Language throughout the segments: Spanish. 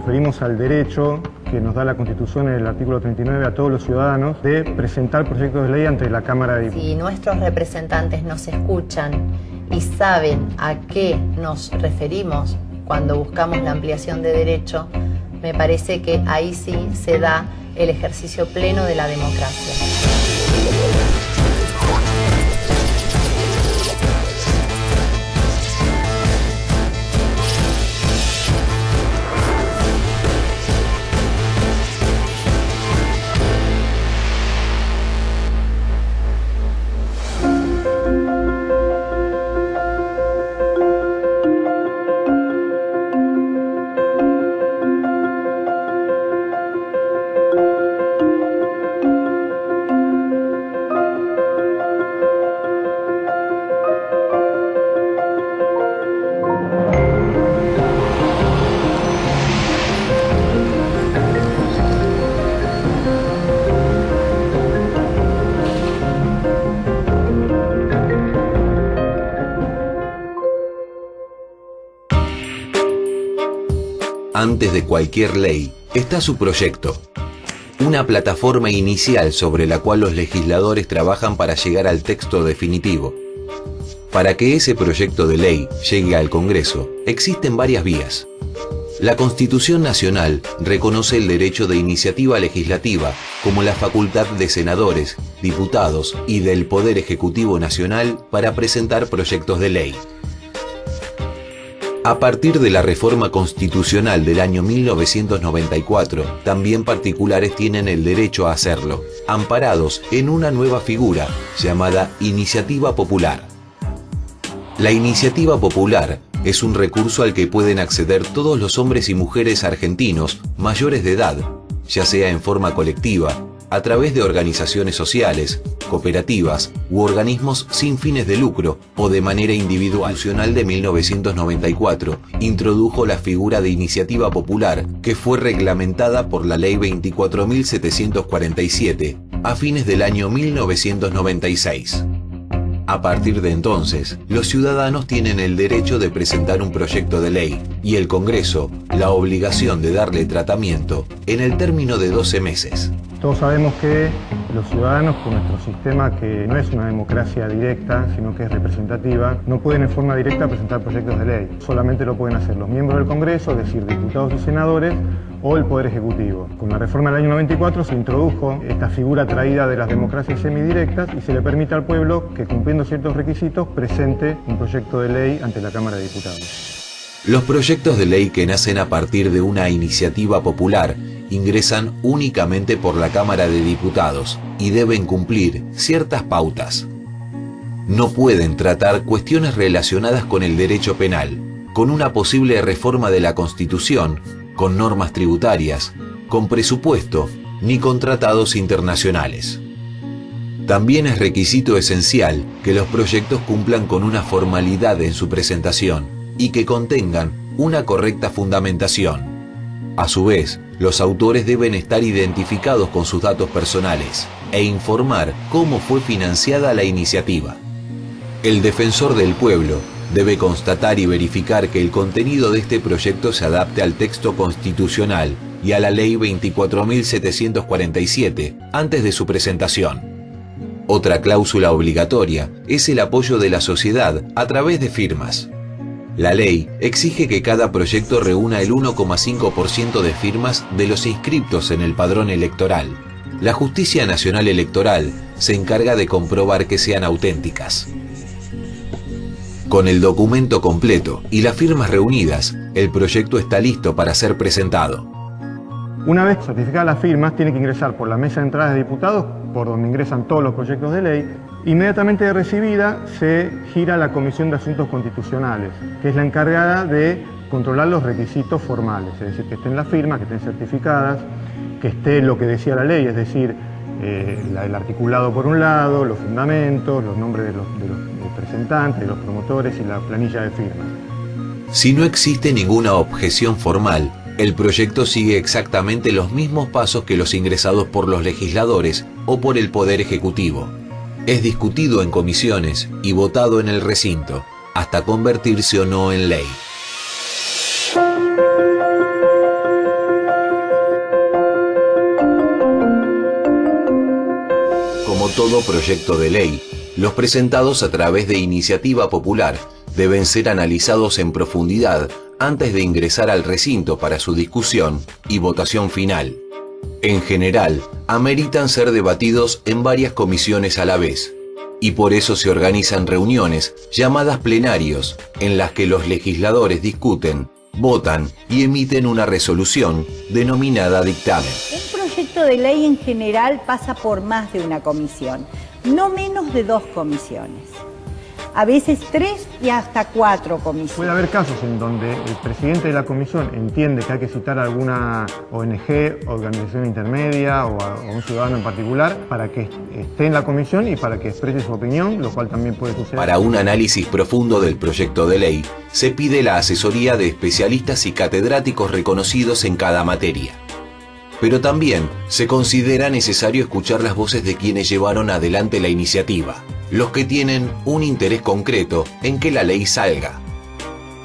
referimos al derecho que nos da la Constitución en el artículo 39 a todos los ciudadanos de presentar proyectos de ley ante la Cámara de Diputados. Si nuestros representantes nos escuchan y saben a qué nos referimos cuando buscamos la ampliación de derecho, me parece que ahí sí se da el ejercicio pleno de la democracia. Antes de cualquier ley está su proyecto, una plataforma inicial sobre la cual los legisladores trabajan para llegar al texto definitivo. Para que ese proyecto de ley llegue al Congreso, existen varias vías. La Constitución Nacional reconoce el derecho de iniciativa legislativa como la facultad de senadores, diputados y del Poder Ejecutivo Nacional para presentar proyectos de ley. A partir de la reforma constitucional del año 1994, también particulares tienen el derecho a hacerlo, amparados en una nueva figura llamada iniciativa popular. La iniciativa popular es un recurso al que pueden acceder todos los hombres y mujeres argentinos mayores de edad, ya sea en forma colectiva, a través de organizaciones sociales, cooperativas u organismos sin fines de lucro o de manera individual. La Constitucional de 1994 introdujo la figura de iniciativa popular que fue reglamentada por la Ley 24.747 a fines del año 1996. A partir de entonces, los ciudadanos tienen el derecho de presentar un proyecto de ley y el Congreso la obligación de darle tratamiento en el término de 12 meses. Todos sabemos que los ciudadanos, con nuestro sistema que no es una democracia directa, sino que es representativa, no pueden en forma directa presentar proyectos de ley. Solamente lo pueden hacer los miembros del Congreso, es decir, diputados y senadores, o el Poder Ejecutivo. Con la reforma del año 94 se introdujo esta figura traída de las democracias semidirectas y se le permite al pueblo que, cumpliendo ciertos requisitos, presente un proyecto de ley ante la Cámara de Diputados. Los proyectos de ley que nacen a partir de una iniciativa popular ingresan únicamente por la Cámara de Diputados y deben cumplir ciertas pautas. No pueden tratar cuestiones relacionadas con el derecho penal, con una posible reforma de la Constitución, con normas tributarias, con presupuesto, ni con tratados internacionales. También es requisito esencial que los proyectos cumplan con una formalidad en su presentación y que contengan una correcta fundamentación. A su vez, los autores deben estar identificados con sus datos personales e informar cómo fue financiada la iniciativa. El defensor del pueblo debe constatar y verificar que el contenido de este proyecto se adapte al texto constitucional y a la Ley 24.747 antes de su presentación. Otra cláusula obligatoria es el apoyo de la sociedad a través de firmas. La ley exige que cada proyecto reúna el 1,5% de firmas de los inscriptos en el padrón electoral. La Justicia Nacional Electoral se encarga de comprobar que sean auténticas. Con el documento completo y las firmas reunidas, el proyecto está listo para ser presentado. Una vez certificadas las firmas, tiene que ingresar por la mesa de entradas de diputados, por donde ingresan todos los proyectos de ley. Inmediatamente recibida, se gira a la Comisión de Asuntos Constitucionales, que es la encargada de controlar los requisitos formales, es decir, que estén las firmas, que estén certificadas, que esté lo que decía la ley, es decir, el articulado por un lado, los fundamentos, los nombres de los representantes, de los promotores y la planilla de firmas. Si no existe ninguna objeción formal, el proyecto sigue exactamente los mismos pasos que los ingresados por los legisladores o por el Poder Ejecutivo. Es discutido en comisiones y votado en el recinto, hasta convertirse o no en ley. todo proyecto de ley, los presentados a través de iniciativa popular deben ser analizados en profundidad antes de ingresar al recinto para su discusión y votación final. En general, ameritan ser debatidos en varias comisiones a la vez, y por eso se organizan reuniones llamadas plenarios, en las que los legisladores discuten, votan y emiten una resolución denominada dictamen. Un proyecto de ley en general pasa por más de una comisión, no menos de 2 comisiones. A veces 3 y hasta 4 comisiones. Puede haber casos en donde el presidente de la comisión entiende que hay que citar a alguna ONG, organización intermedia o a un ciudadano en particular para que esté en la comisión y para que exprese su opinión, lo cual también puede suceder. Para un análisis profundo del proyecto de ley, se pide la asesoría de especialistas y catedráticos reconocidos en cada materia. Pero también se considera necesario escuchar las voces de quienes llevaron adelante la iniciativa, los que tienen un interés concreto en que la ley salga.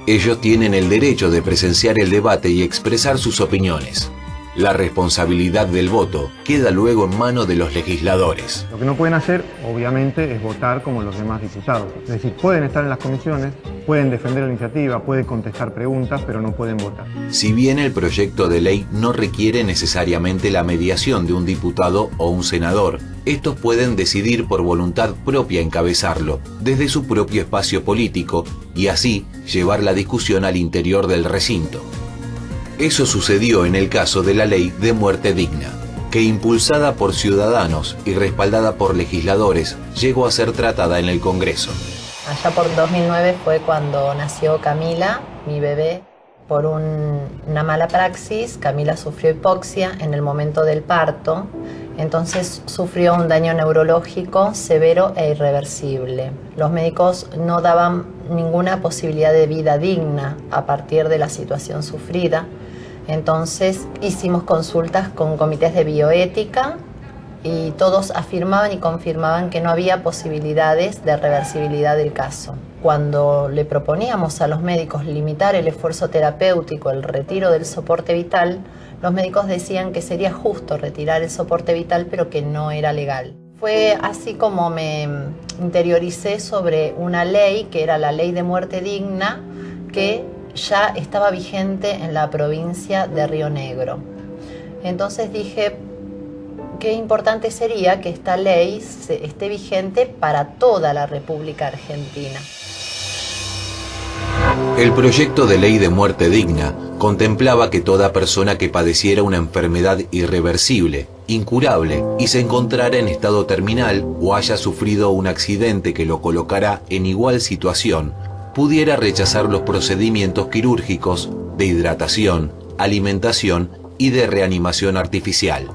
Ellos tienen el derecho de presenciar el debate y expresar sus opiniones. La responsabilidad del voto queda luego en manos de los legisladores. Lo que no pueden hacer, obviamente, es votar como los demás diputados. Es decir, pueden estar en las comisiones, pueden defender la iniciativa, pueden contestar preguntas, pero no pueden votar. Si bien el proyecto de ley no requiere necesariamente la mediación de un diputado o un senador, estos pueden decidir por voluntad propia encabezarlo desde su propio espacio político y así llevar la discusión al interior del recinto. Eso sucedió en el caso de la ley de muerte digna, que impulsada por ciudadanos y respaldada por legisladores, llegó a ser tratada en el Congreso. Allá por 2009 fue cuando nació Camila, mi bebé. Por una mala praxis, Camila sufrió hipoxia en el momento del parto, entonces sufrió un daño neurológico severo e irreversible. Los médicos no daban ninguna posibilidad de vida digna a partir de la situación sufrida. Entonces hicimos consultas con comités de bioética y todos afirmaban y confirmaban que no había posibilidades de reversibilidad del caso. Cuando le proponíamos a los médicos limitar el esfuerzo terapéutico, el retiro del soporte vital, los médicos decían que sería justo retirar el soporte vital, pero que no era legal. Fue así como me interioricé sobre una ley, que era la Ley de Muerte Digna, que ya estaba vigente en la provincia de Río Negro. Entonces dije, qué importante sería que esta ley esté vigente para toda la República Argentina. El proyecto de ley de muerte digna contemplaba que toda persona que padeciera una enfermedad irreversible, incurable y se encontrara en estado terminal o haya sufrido un accidente que lo colocara en igual situación, pudiera rechazar los procedimientos quirúrgicos de hidratación, alimentación y de reanimación artificial.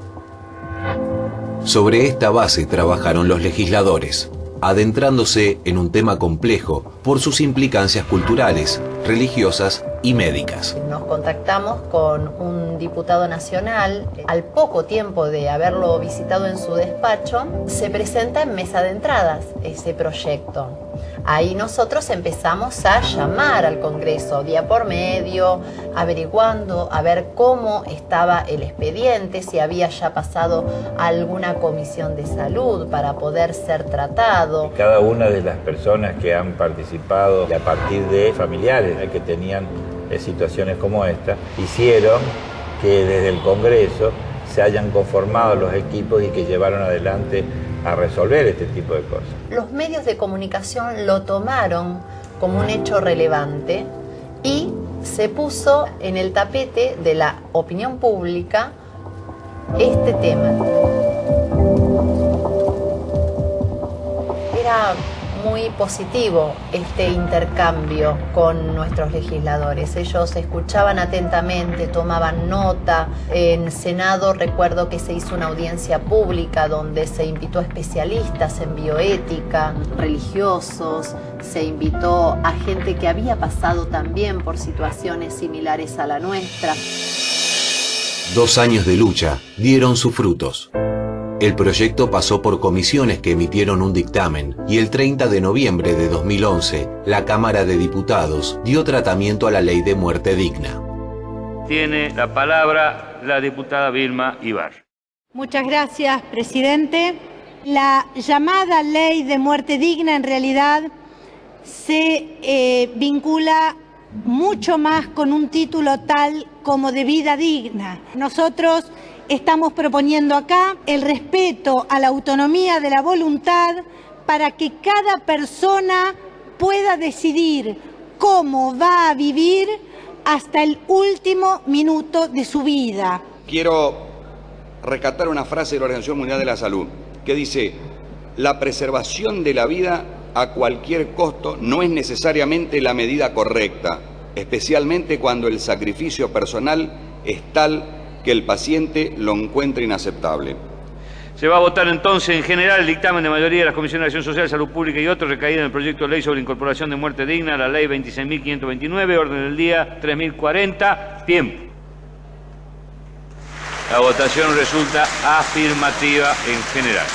Sobre esta base trabajaron los legisladores, adentrándose en un tema complejo por sus implicancias culturales, religiosas y médicas. Nos contactamos con un diputado nacional. Al poco tiempo de haberlo visitado en su despacho, se presenta en mesa de entradas ese proyecto. Ahí nosotros empezamos a llamar al Congreso día por medio, averiguando a ver cómo estaba el expediente, si había ya pasado a alguna comisión de salud para poder ser tratado. Cada una de las personas que han participado a partir de familiares que tenían situaciones como esta, hicieron que desde el Congreso se hayan conformado los equipos y que llevaron adelante a resolver este tipo de cosas. Los medios de comunicación lo tomaron como un hecho relevante y se puso en el tapete de la opinión pública este tema. Era muy positivo este intercambio con nuestros legisladores. Ellos escuchaban atentamente, tomaban nota. En Senado recuerdo que se hizo una audiencia pública donde se invitó a especialistas en bioética, religiosos, se invitó a gente que había pasado también por situaciones similares a la nuestra. 2 años de lucha dieron sus frutos. El proyecto pasó por comisiones que emitieron un dictamen y el 30 de noviembre de 2011 la Cámara de Diputados dio tratamiento a la ley de muerte digna. Tiene la palabra la diputada Vilma Ibarra. Muchas gracias, presidente. La llamada ley de muerte digna en realidad se vincula mucho más con un título tal como de vida digna. Nosotros estamos proponiendo acá el respeto a la autonomía de la voluntad para que cada persona pueda decidir cómo va a vivir hasta el último minuto de su vida. Quiero rescatar una frase de la Organización Mundial de la Salud que dice: la preservación de la vida a cualquier costo no es necesariamente la medida correcta, especialmente cuando el sacrificio personal es tal que el paciente lo encuentre inaceptable. Se va a votar entonces en general el dictamen de mayoría de las Comisiones de Acción Social, Salud Pública y otros recaído en el proyecto de ley sobre incorporación de muerte digna, la ley 26.529, orden del día 3040, tiempo. La votación resulta afirmativa en general.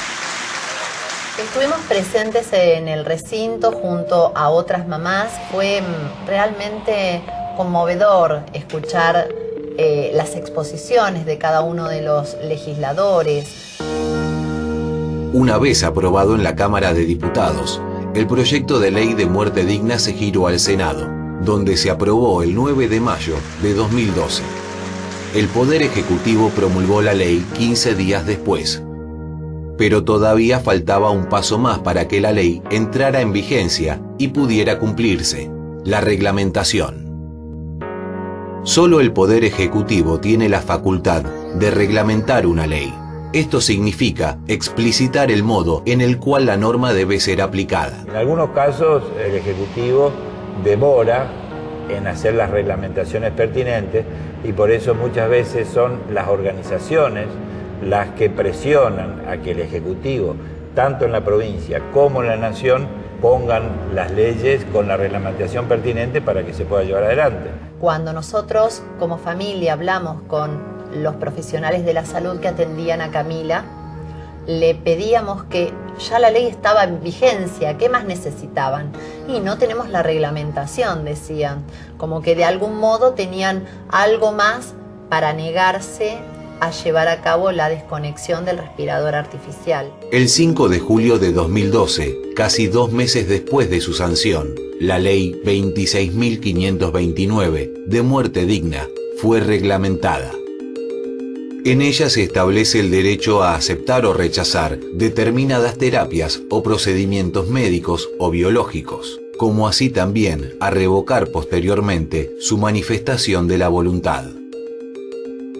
Estuvimos presentes en el recinto junto a otras mamás. Fue realmente conmovedor escuchar las exposiciones de cada uno de los legisladores. Una vez aprobado en la Cámara de Diputados, el proyecto de ley de muerte digna se giró al Senado, donde se aprobó el 9 de mayo de 2012. El Poder Ejecutivo promulgó la ley 15 días después. Pero todavía faltaba un paso más para que la ley entrara en vigencia y pudiera cumplirse: la reglamentación. Solo el Poder Ejecutivo tiene la facultad de reglamentar una ley. Esto significa explicitar el modo en el cual la norma debe ser aplicada. En algunos casos el Ejecutivo demora en hacer las reglamentaciones pertinentes y por eso muchas veces son las organizaciones las que presionan a que el Ejecutivo, tanto en la provincia como en la Nación, pongan las leyes con la reglamentación pertinente para que se pueda llevar adelante. Cuando nosotros como familia hablamos con los profesionales de la salud que atendían a Camila, le pedíamos que ya la ley estaba en vigencia, ¿qué más necesitaban? Y no tenemos la reglamentación, decían, como que de algún modo tenían algo más para negarse a llevar a cabo la desconexión del respirador artificial. El 5 de julio de 2012, casi 2 meses después de su sanción, la ley 26.529 de muerte digna fue reglamentada. En ella se establece el derecho a aceptar o rechazar determinadas terapias o procedimientos médicos o biológicos, como así también a revocar posteriormente su manifestación de la voluntad.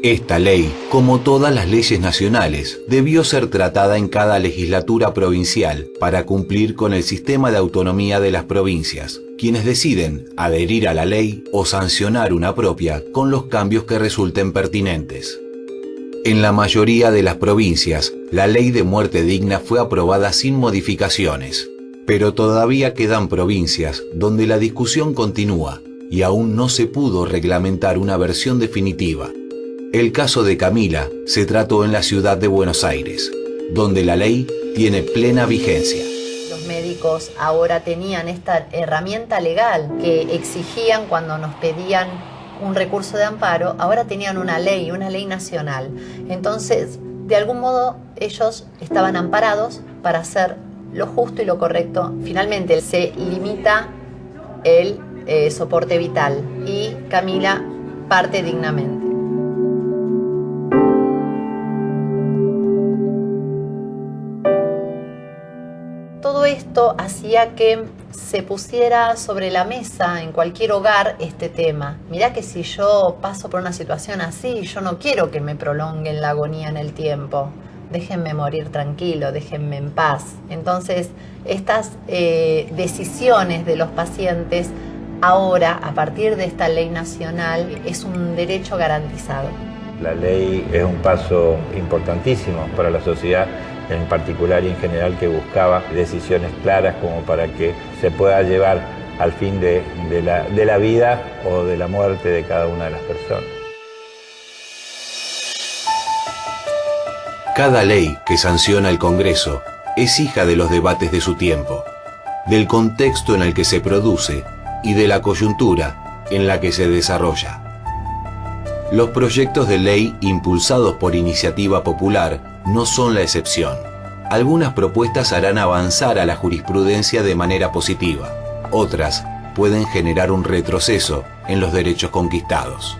Esta ley, como todas las leyes nacionales, debió ser tratada en cada legislatura provincial para cumplir con el sistema de autonomía de las provincias, quienes deciden adherir a la ley o sancionar una propia con los cambios que resulten pertinentes. En la mayoría de las provincias, la ley de muerte digna fue aprobada sin modificaciones, pero todavía quedan provincias donde la discusión continúa y aún no se pudo reglamentar una versión definitiva. El caso de Camila se trató en la ciudad de Buenos Aires, donde la ley tiene plena vigencia. Los médicos ahora tenían esta herramienta legal que exigían cuando nos pedían un recurso de amparo, ahora tenían una ley nacional. Entonces, de algún modo, ellos estaban amparados para hacer lo justo y lo correcto. Finalmente, se limita el soporte vital y Camila parte dignamente. Todo esto hacía que se pusiera sobre la mesa en cualquier hogar este tema. Mirá que si yo paso por una situación así, yo no quiero que me prolonguen la agonía en el tiempo. Déjenme morir tranquilo, déjenme en paz. Entonces, estas decisiones de los pacientes ahora, a partir de esta ley nacional, es un derecho garantizado. La ley es un paso importantísimo para la sociedad en particular y en general, que buscaba decisiones claras como para que se pueda llevar al fin de la vida o de la muerte de cada una de las personas. Cada ley que sanciona el Congreso es hija de los debates de su tiempo, del contexto en el que se produce y de la coyuntura en la que se desarrolla. Los proyectos de ley impulsados por iniciativa popular no son la excepción. Algunas propuestas harán avanzar a la jurisprudencia de manera positiva. Otras pueden generar un retroceso en los derechos conquistados.